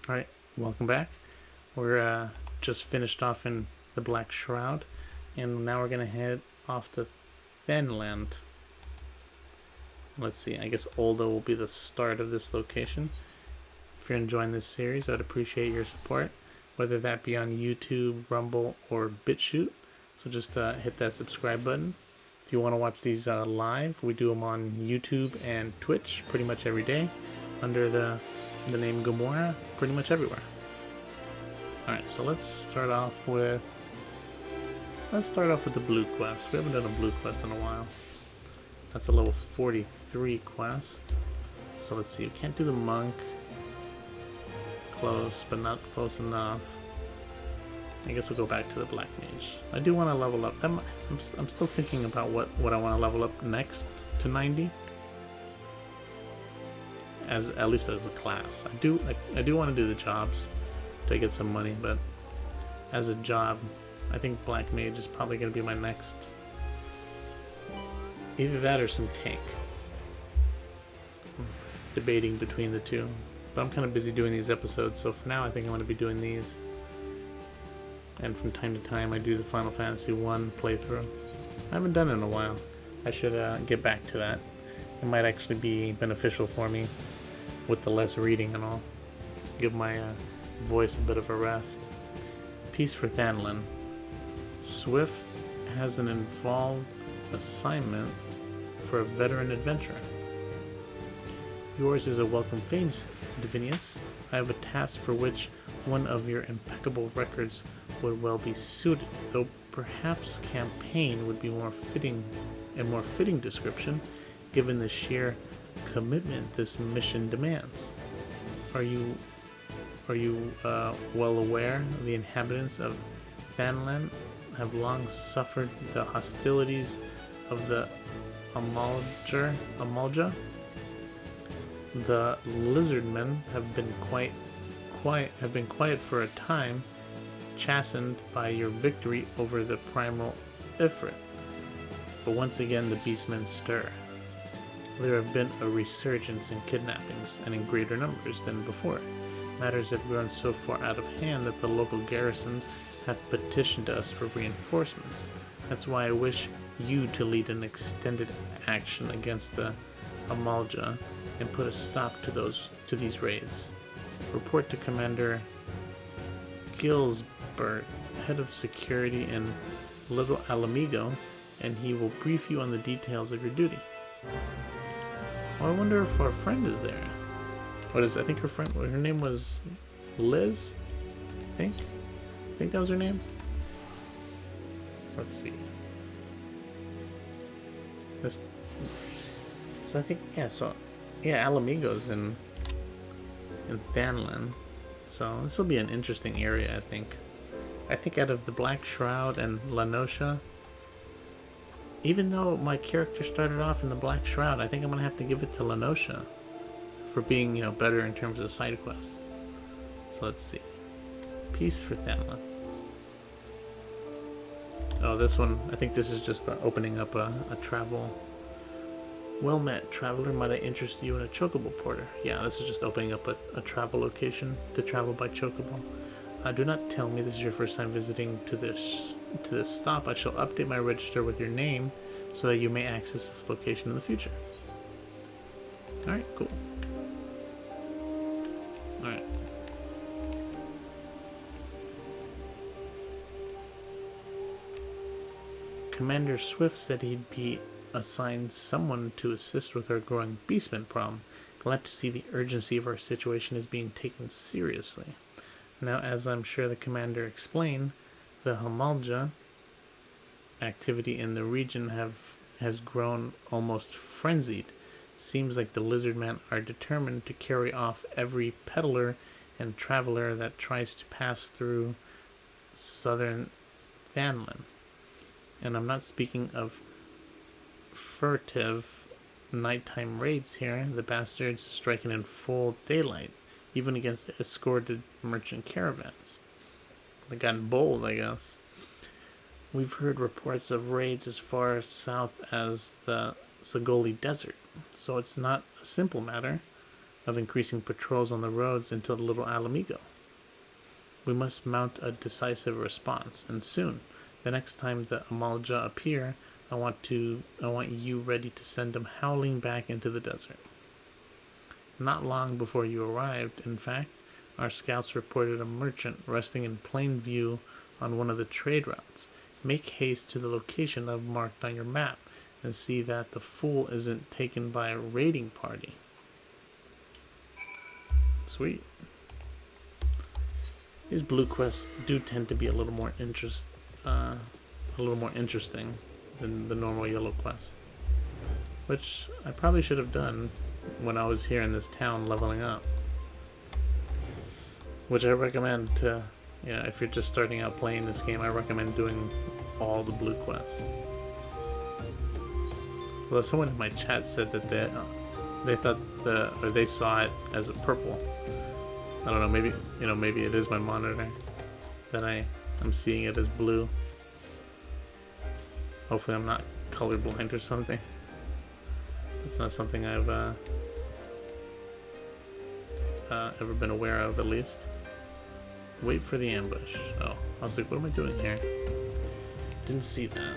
Alright, welcome back. We're just finished off in the Black Shroud, and now we're going to head off to Thanalan. Let's see, I guess Olda will be the start of this location. If you're enjoying this series, I'd appreciate your support, whether that be on YouTube, Rumble, or Bitchute. So just hit that subscribe button. If you want to watch these live, we do them on YouTube and Twitch pretty much every day under the name Gamora, pretty much everywhere. Alright, so let's start off with the blue quest. We haven't done a blue quest in a while. That's a level 43 quest. So let's see, we can't do the monk. Close, but not close enough. I guess we'll go back to the black mage. I do want to level up. I'm still thinking about what I want to level up next to 90. At least as a class. I do want to do the jobs to get some money, but as a job, I think Black Mage is probably going to be my next. Either that or some tank. Debating between the two. But I'm kind of busy doing these episodes, so for now I think I'm going to be doing these. And from time to time I do the Final Fantasy 1 playthrough. I haven't done it in a while. I should get back to that. It might actually be beneficial for me with the less reading and all. Give my voice a bit of a rest. Peace for Thanalan. Swift has an involved assignment for a veteran adventurer. Yours is a welcome fame, Divinius. I have a task for which one of your impeccable records would well be suited, though perhaps campaign would be more fitting description, given the sheer commitment this mission demands. Are you well aware the inhabitants of Thanalan have long suffered the hostilities of the Amalja? The lizardmen have been quiet for a time, chastened by your victory over the primal Ifrit. But once again the beastmen stir. There have been a resurgence in kidnappings, and in greater numbers than before. Matters have grown so far out of hand that the local garrisons have petitioned us for reinforcements. That's why I wish you to lead an extended action against the Amalja and put a stop to these raids. Report to Commander Gilsbert, head of security in Little Alamigo, and he will brief you on the details of your duty. Well, I wonder if our friend is there. I think her name was Liz? I think that was her name. Let's see. Alamigo's in Thanalan. So this will be an interesting area, I think. I think out of the Black Shroud and La Noscia, even though my character started off in the Black Shroud, I think I'm going to have to give it to La Noscia for being, better in terms of side quests. So let's see. Peace for Thanalan. Oh, this one, I think this is just opening up a travel. Well met, traveler. Might I interest you in a chocobo porter? Yeah, this is just opening up a travel location to travel by chocobo. Do not tell me this is your first time visiting to this stop. I shall update my register with your name so that you may access this location in the future. Alright, cool. Alright. Commander Swift said he'd be assigned someone to assist with our growing beastman problem. Glad to see the urgency of our situation is being taken seriously. Now, as I'm sure the commander explained, the Hamalja activity in the region has grown almost frenzied. Seems like the lizardmen are determined to carry off every peddler and traveler that tries to pass through southern Thanalan. And I'm not speaking of furtive nighttime raids here, the bastards striking in full daylight, even against escorted merchant caravans. They got bold, I guess. We've heard reports of raids as far south as the Sagoli Desert, so it's not a simple matter. of increasing patrols on the roads until the Little Alamigo. We must mount a decisive response, and soon. The next time the Amalja appear, I want you ready to send them howling back into the desert. Not long before you arrived, in fact, our scouts reported a merchant resting in plain view on one of the trade routes. Make haste to the location I've marked on your map and see that the fool isn't taken by a raiding party. Sweet. These blue quests do tend to be a little more interesting than the normal yellow quest, which I probably should have done when I was here in this town leveling up. Which I recommend to, if you're just starting out playing this game, I recommend doing all the blue quests. Although someone in my chat said that they thought they saw it as a purple. I don't know, maybe it is my monitor that I'm seeing it as blue. Hopefully I'm not colorblind or something. It's not something I've ever been aware of, at least. Wait for the ambush. Oh, I was like, what am I doing here? Didn't see that.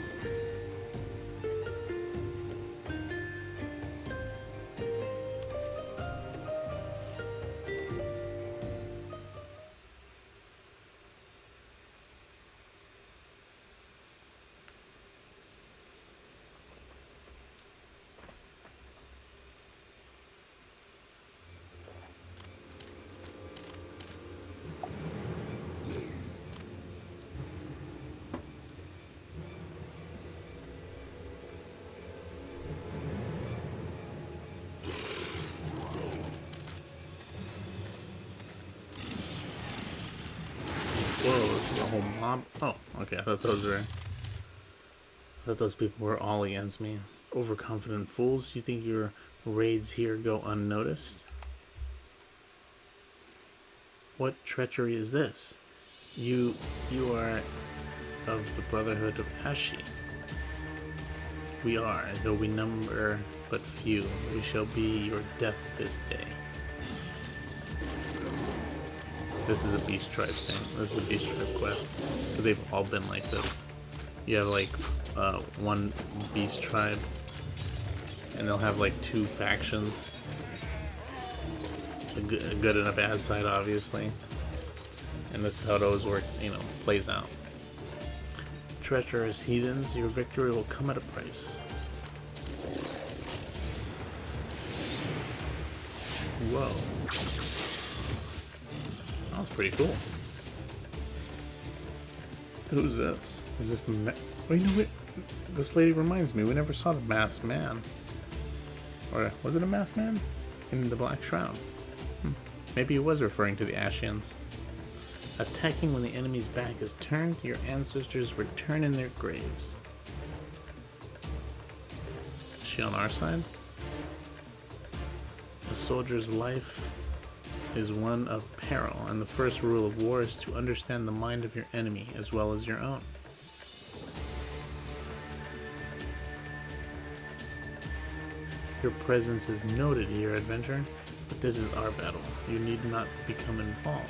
Whoa, this is a whole mob. Oh, okay, I thought those people were all against me. Overconfident fools. You think your raids here go unnoticed? What treachery is this? You are of the Brotherhood of Ash. We are, though we number but few. We shall be your death this day. This is a beast tribe thing. This is a beast tribe quest. Because they've all been like this. You have like one beast tribe, and they'll have like two factions. A good and a bad side, obviously. And this is how it always plays out. Treacherous heathens, your victory will come at a price. Whoa. That was pretty cool. Who's this? Is this the oh, you know what? This lady reminds me. We never saw the masked man. Or was it a masked man? In the Black Shroud. Maybe he was referring to the Ashians. Attacking when the enemy's back is turned, your ancestors return in their graves. Is she on our side? A soldier's life is one of peril, and the first rule of war is to understand the mind of your enemy as well as your own. Your presence is noted here, adventurer, but this is our battle. You need not become involved.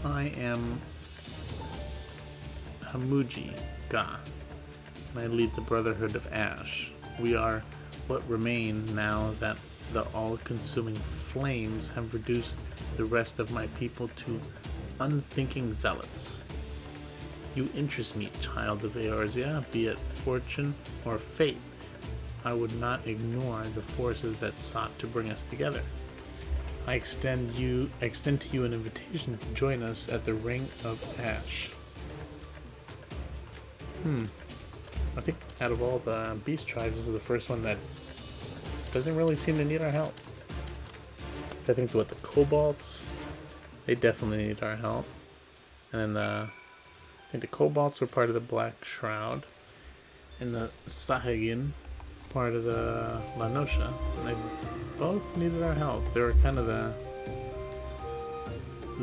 I am Hamuji Ga, and I lead the Brotherhood of Ash. We are what remain now that the all-consuming flames have reduced the rest of my people to unthinking zealots. You interest me, child of Eorzea, be it fortune or fate. I would not ignore the forces that sought to bring us together. I extend to you an invitation to join us at the Ring of Ash. I think out of all the beast tribes, this is the first one that doesn't really seem to need our help. I think the kobolds, they definitely need our help. And then I think the kobolds were part of the Black Shroud. And the Sahagin part of the La Nosha, and they both needed our help. They were kind of the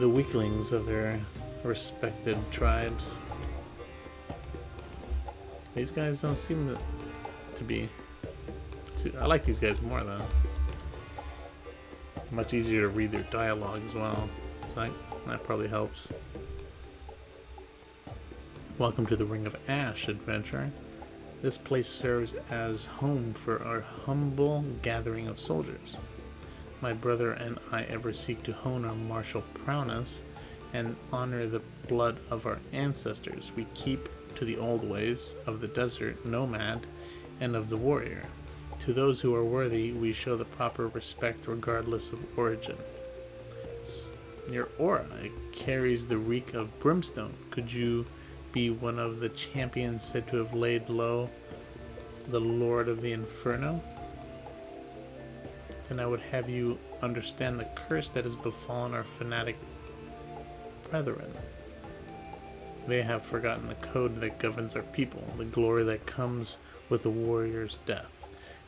weaklings of their respected tribes. These guys don't seem to be... I like these guys more though. Much easier to read their dialogue as well, so that probably helps. Welcome to the Ring of Ash, adventurer. This place serves as home for our humble gathering of soldiers. My brother and I ever seek to hone our martial prowess and honor the blood of our ancestors. We keep to the old ways of the desert nomad and of the warrior. To those who are worthy, we show the proper respect regardless of origin. Your aura, it carries the reek of brimstone. Could you be one of the champions said to have laid low the Lord of the Inferno? Then I would have you understand the curse that has befallen our fanatic brethren. They have forgotten the code that governs our people, the glory that comes with a warrior's death.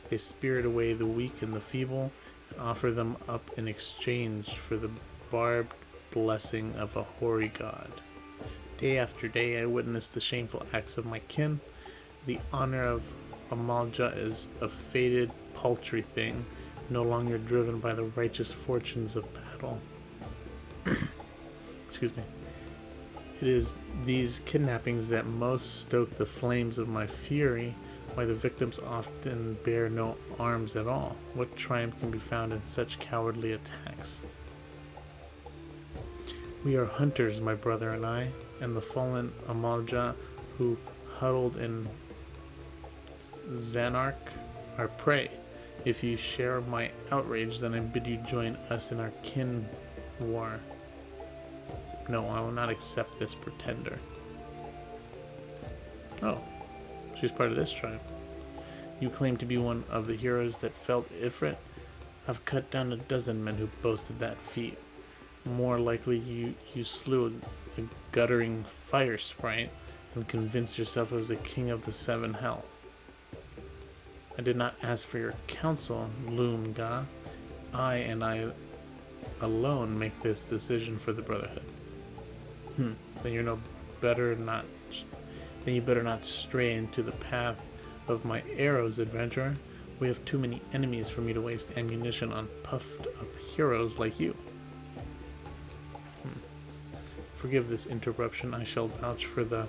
They spirit away the weak and the feeble and offer them up in exchange for the barbed blessing of a hoary god. Day after day I witness the shameful acts of my kin. The honor of Amalja is a faded, paltry thing, no longer driven by the righteous fortunes of battle. Excuse me. It is these kidnappings that most stoke the flames of my fury, why the victims often bear no arms at all. What triumph can be found in such cowardly attacks? We are hunters, my brother and I, and the fallen Amalja who huddled in Zanark our prey. If you share my outrage, then I bid you join us in our kin war. No, I will not accept this pretender. Oh, she's part of this tribe. You claim to be one of the heroes that felled Ifrit. I've cut down a dozen men who boasted that feat. More likely you slew a guttering fire sprite and convinced yourself it was the king of the seven hell. I did not ask for your counsel, Loon-Ga. I alone make this decision for the Brotherhood. Then you better not stray into the path of my arrows, adventurer. We have too many enemies for me to waste ammunition on puffed up heroes like you. Forgive this interruption. I shall vouch for the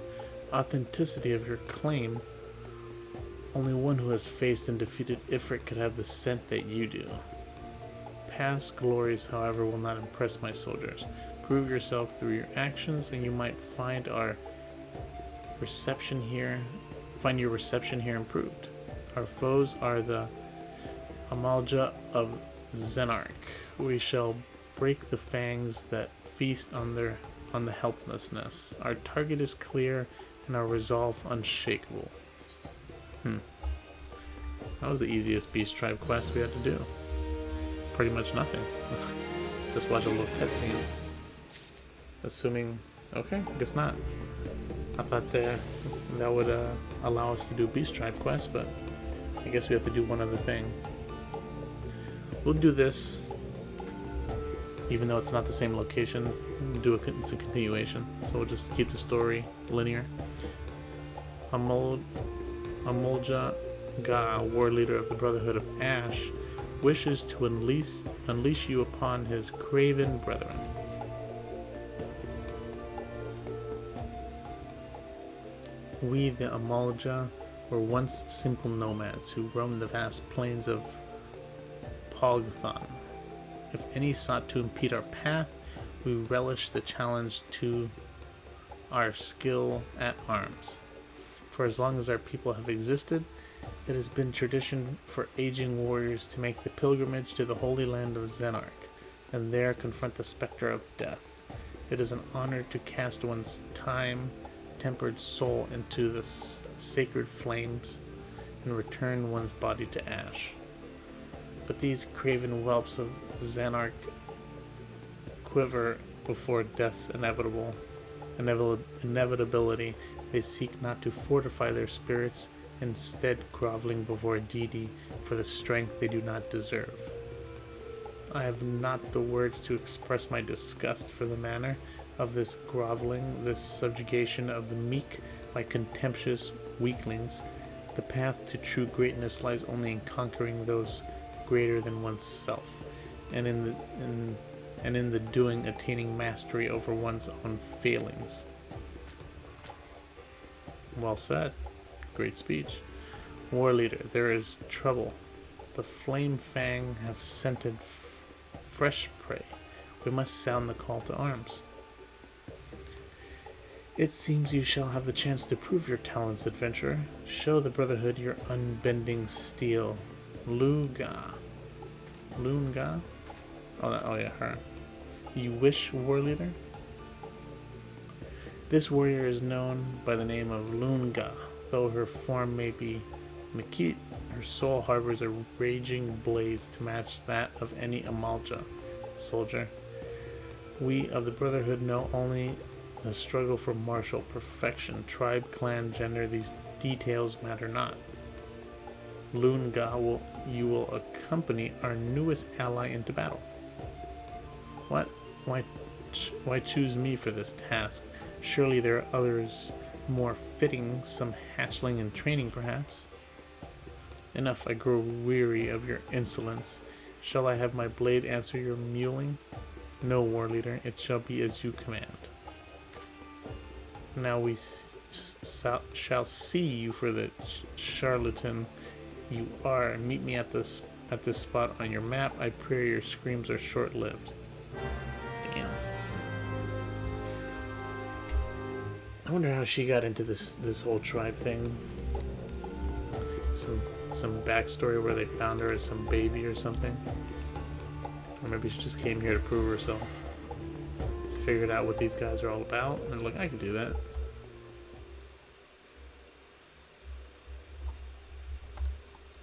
authenticity of your claim. Only one who has faced and defeated Ifrit could have the scent that you do. Past glories, however, will not impress my soldiers. Prove yourself through your actions, and you might find your reception here improved. Our foes are the Amalja of Zanark. We shall break the fangs that feast on the helplessness. Our target is clear, and our resolve unshakable. That was the easiest Beast Tribe quest we had to do. Pretty much nothing. Just watch a little cutscene. Assuming... okay, I guess not. I thought that would allow us to do Beast Tribe quests, but I guess we have to do one other thing. We'll do this, even though it's not the same location. It's a continuation, so we'll just keep the story linear. Amolja Ga, war leader of the Brotherhood of Ash, wishes to unleash you upon his craven brethren. We, the Amalja, were once simple nomads who roamed the vast plains of Pogthon. If any sought to impede our path, we relished the challenge to our skill at arms. For as long as our people have existed, it has been tradition for aging warriors to make the pilgrimage to the holy land of Zanark, and there confront the specter of death. It is an honor to cast one's time-tempered soul into the sacred flames and return one's body to ash. But these craven whelps of Zanark quiver before death's inevitability. They seek not to fortify their spirits, instead groveling before a deity for the strength they do not deserve. I have not the words to express my disgust for the manner of this groveling, this subjugation of the meek by contemptuous weaklings. The path to true greatness lies only in conquering those greater than oneself, and in the doing attaining mastery over one's own failings. Well said. Great speech. War leader, there is trouble. The flame fang have scented fresh prey. We must sound the call to arms. It seems you shall have the chance to prove your talents, adventurer. Show the Brotherhood your unbending steel. Luga. Lunga? Oh yeah, her. You wish, war leader? This warrior is known by the name of Lunga. Though her form may be Makit, her soul harbors a raging blaze to match that of any Amalja soldier. We of the Brotherhood know only the struggle for martial perfection. Tribe, clan, gender, these details matter not. Lunga, you will accompany our newest ally into battle. What? Why choose me for this task? Surely there are others more fitting, some hatchling in training perhaps. Enough, I grow weary of your insolence. Shall I have my blade answer your mewling? No, war leader, it shall be as you command. Now we shall see you for the charlatan you are. Meet me at this spot on your map. I pray your screams are short-lived. Damn. I wonder how she got into this whole tribe thing. Some backstory where they found her as some baby or something. Or maybe she just came here to prove herself. Figured out what these guys are all about, and look, I can do that.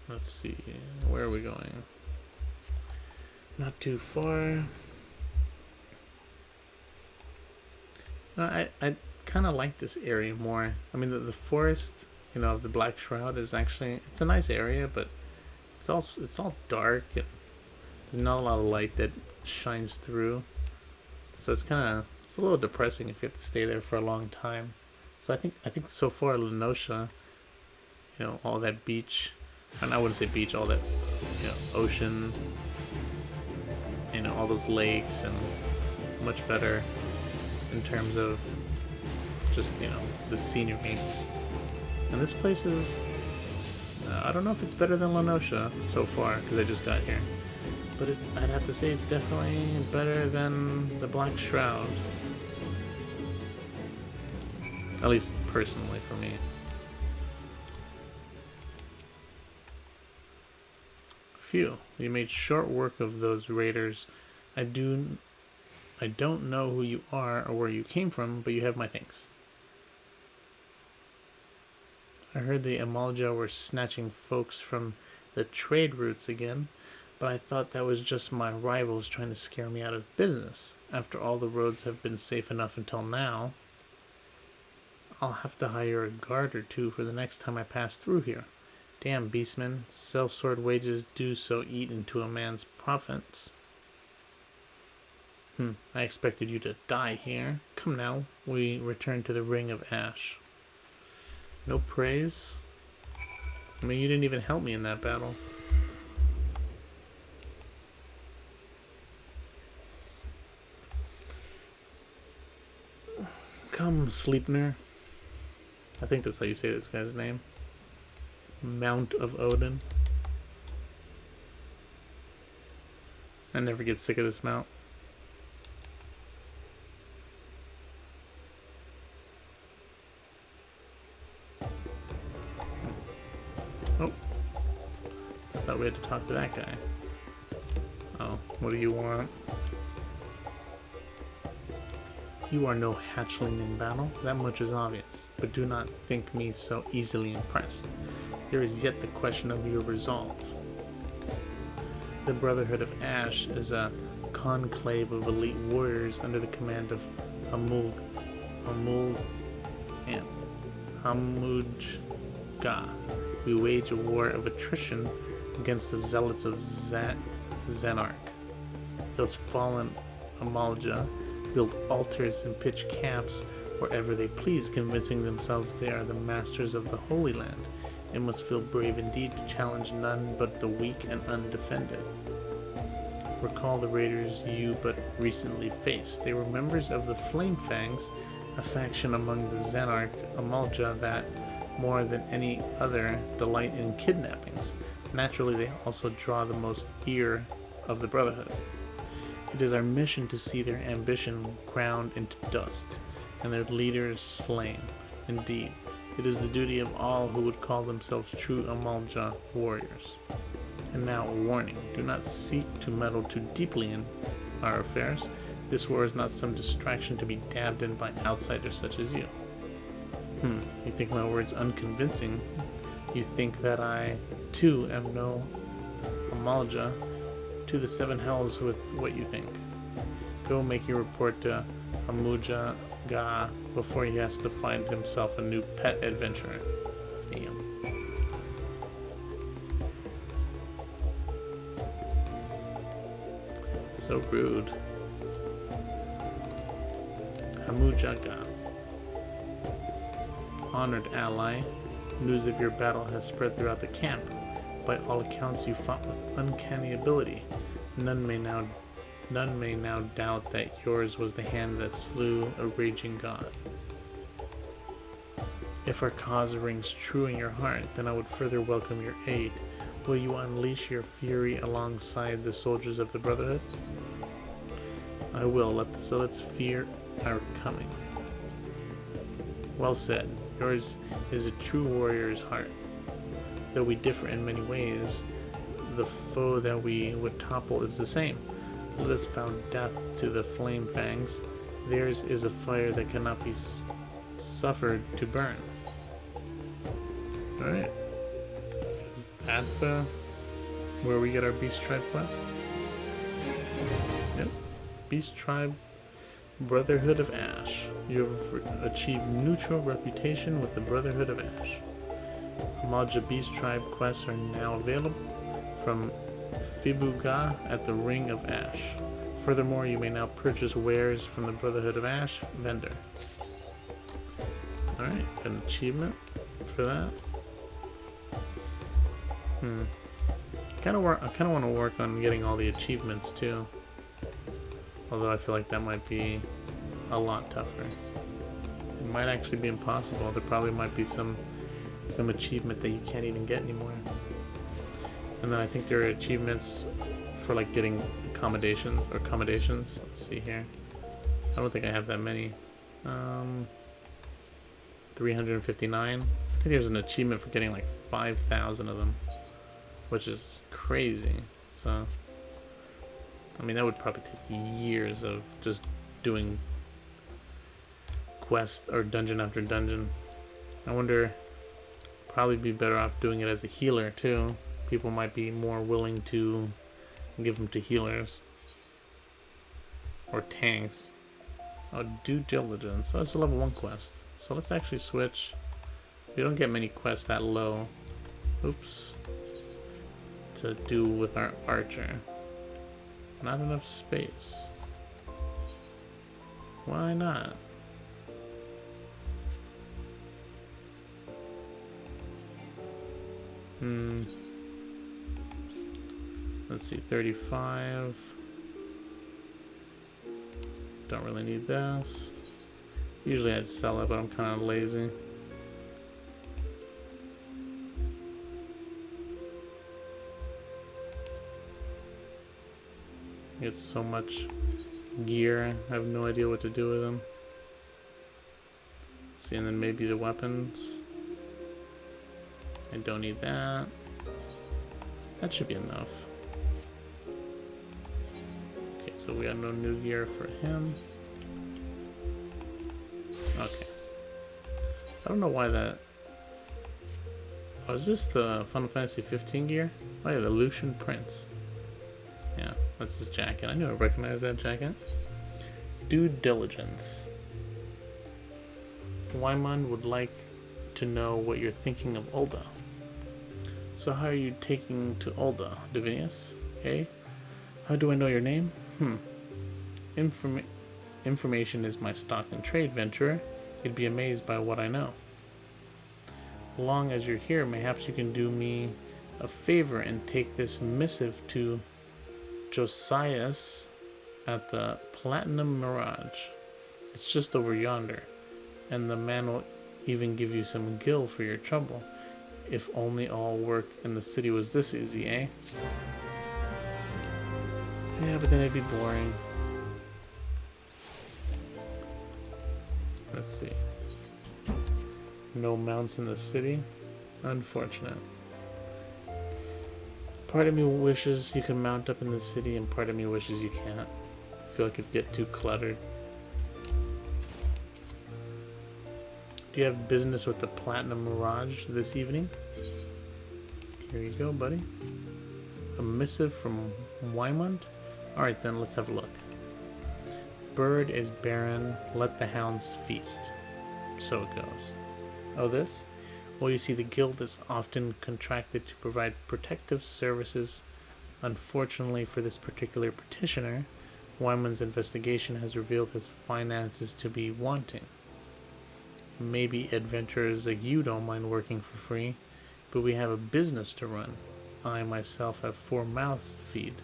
Let's see, where are we going? Not too far. I kind of like this area more. I mean, the forest, of the Black Shroud is actually, it's a nice area, but it's all dark and there's not a lot of light that shines through. So it's a little depressing if you have to stay there for a long time. So I think so far Lenosha, all that beach, and I wouldn't say beach, all that, ocean, all those lakes, and much better in terms of just, the scenery. And this place is, I don't know if it's better than Lenosha so far, because I just got here. But I'd have to say it's definitely better than the Black Shroud. At least personally for me. Phew, you made short work of those raiders. I don't know who you are or where you came from, but you have my thanks. I heard the Amalja were snatching folks from the trade routes again, but I thought that was just my rivals trying to scare me out of business. After all, the roads have been safe enough until now. I'll have to hire a guard or two for the next time I pass through here. Damn, beastmen, sellsword wages do so eat into a man's profits. I expected you to die here. Come now, we return to the Ring of Ash. No praise? I mean, you didn't even help me in that battle. Come, Sleipnir. I think that's how you say this guy's name. Mount of Odin. I never get sick of this mount. Oh. I thought we had to talk to that guy. Oh, what do you want? You are no hatchling in battle, that much is obvious, but do not think me so easily impressed. There is yet the question of your resolve. The Brotherhood of Ash is a conclave of elite warriors under the command of Hamuj Ga. We wage a war of attrition against the zealots of Zanark. Those fallen Amalja build altars and pitch camps wherever they please, convincing themselves they are the masters of the Holy Land, and must feel brave indeed to challenge none but the weak and undefended. Recall the raiders you but recently faced. They were members of the Flame Fangs, a faction among the Zanark Amalja that, more than any other, delight in kidnappings. Naturally, they also draw the most ear of the Brotherhood. It is our mission to see their ambition ground into dust, and their leaders slain. Indeed, it is the duty of all who would call themselves true Amalja warriors. And now, a warning, do not seek to meddle too deeply in our affairs. This war is not some distraction to be dabbed in by outsiders such as you. You think my words unconvincing? You think that I, too, am no Amalja? To the seven hells with what you think. Go make your report to Amuja Ga before he has to find himself a new pet adventurer. Damn. So rude. Amuja Ga. Honored ally, news of your battle has spread throughout the camp. By all accounts, you fought with uncanny ability. None may now doubt that yours was the hand that slew a raging god. If our cause rings true in your heart, then I would further welcome your aid. Will you unleash your fury alongside the soldiers of the Brotherhood? I will. Let the zealots fear our coming. Well said. Yours is a true warrior's heart. Though we differ in many ways, the foe that we would topple is the same. Let us vow death to the Flame Fangs. Theirs is a fire that cannot be suffered to burn. Alright. Is that where we get our Beast Tribe quest? Yep. Beast Tribe, Brotherhood of Ash. You have achieved neutral reputation with the Brotherhood of Ash. Amalja Beast Tribe quests are now available from Fibuga at the Ring of Ash. Furthermore, you may now purchase wares from the Brotherhood of Ash vendor. Alright, an achievement for that. I kinda want to work on getting all the achievements too. Although I feel like that might be a lot tougher. It might actually be impossible. There probably might be some achievement that you can't even get anymore. And then I think there are achievements for like getting accommodations. Let's see here. I don't think I have that many. 359. I think there's an achievement for getting like 5,000 of them, which is crazy. So, I mean, that would probably take years of just doing quest or dungeon after dungeon. I wonder, probably be better off doing it as a healer too. People might be more willing to give them to healers or tanks. Oh, Due Diligence. So that's a level 1 quest. So let's actually switch. We don't get many quests that low. Oops. To do with our archer. Not enough space. Why not? Let's see, 35. Don't really need this. Usually I'd sell it, but I'm kind of lazy. Get so much gear, I have no idea what to do with them. See, and then maybe the weapons. I don't need that. That should be enough. Okay, so we got no new gear for him. Okay. I don't know why that... Oh, is this the Final Fantasy 15 gear? Oh yeah, the Lucian Prince. Yeah, that's his jacket. I knew I recognized that jacket. Due Diligence. Wyman would like to know what you're thinking of Ulda. So how are you taking to Ulda, Divinius? Eh? How do I know your name? Information is my stock and trade, venturer. You'd be amazed by what I know. Long as you're here, mayhaps you can do me a favor and take this missive to Josias at the Platinum Mirage. It's just over yonder, and the man will even give you some gil for your trouble. If only all work in the city was this easy, eh? Yeah, but then it'd be boring. Let's see. No mounts in the city? Unfortunate. Part of me wishes you could mount up in the city, and part of me wishes you can't. I feel like it'd get too cluttered. Do you have business with the Platinum Mirage this evening? Here you go, buddy. A missive from Wymond? Alright then, let's have a look. Bird is barren, let the hounds feast. So it goes. Oh, this? Well, you see, the guild is often contracted to provide protective services. Unfortunately for this particular petitioner, Wymond's investigation has revealed his finances to be wanting. Maybe adventurers like you don't mind working for free, but we have a business to run. I myself have 4 mouths to feed,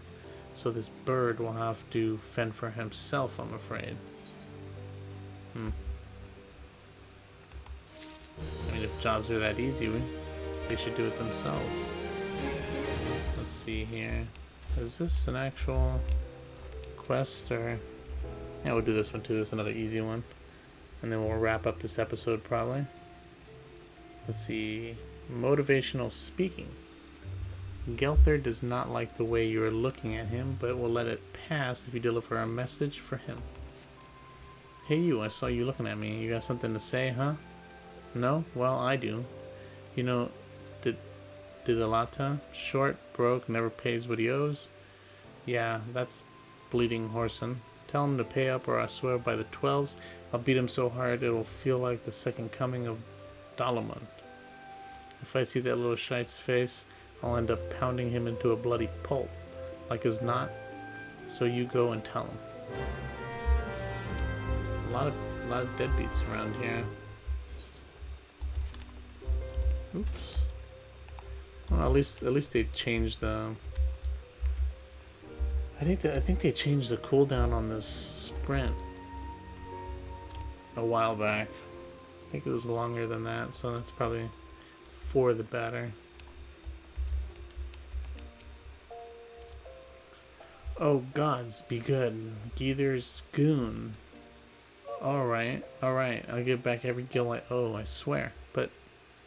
so this bird will have to fend for himself, I'm afraid. I mean, if jobs are that easy, they should do it themselves. Let's see here. Is this an actual quest, or... Yeah, we'll do this one too. It's another easy one. And then we'll wrap up this episode probably. Let's see. Motivational Speaking. Gelther does not like the way you are looking at him, but will let it pass if you deliver a message for him. Hey you, I saw you looking at me. You got something to say, huh? No? Well, I do. You know, Diligence, short, broke, never pays what he owes. Yeah, that's Bleeding Horson. Tell him to pay up, or I swear by the 12s, I'll beat him so hard it'll feel like the second coming of Dalamont. If I see that little shite's face, I'll end up pounding him into a bloody pulp, like as not. So you go and tell him. A lot of deadbeats around here. Oops. Well, at least they changed the. I think they changed the cooldown on this sprint a while back. I think it was longer than that, so that's probably for the better. Oh gods, be good. Geether's goon. Alright, I'll give back every gil I owe, I swear. But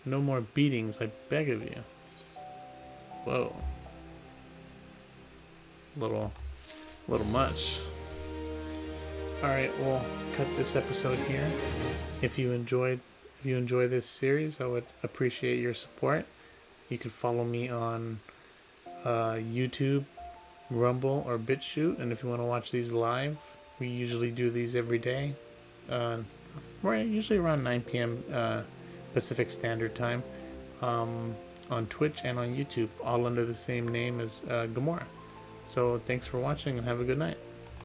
no more beatings, I beg of you. Whoa. Little much. Alright, we'll cut this episode here. If you enjoy this series, I would appreciate your support. You can follow me on YouTube, Rumble, or Bitchute, and if you want to watch these live, we usually do these every day. We're usually around 9 p.m. Pacific Standard Time on Twitch and on YouTube, all under the same name as Gamora. So thanks for watching and have a good night.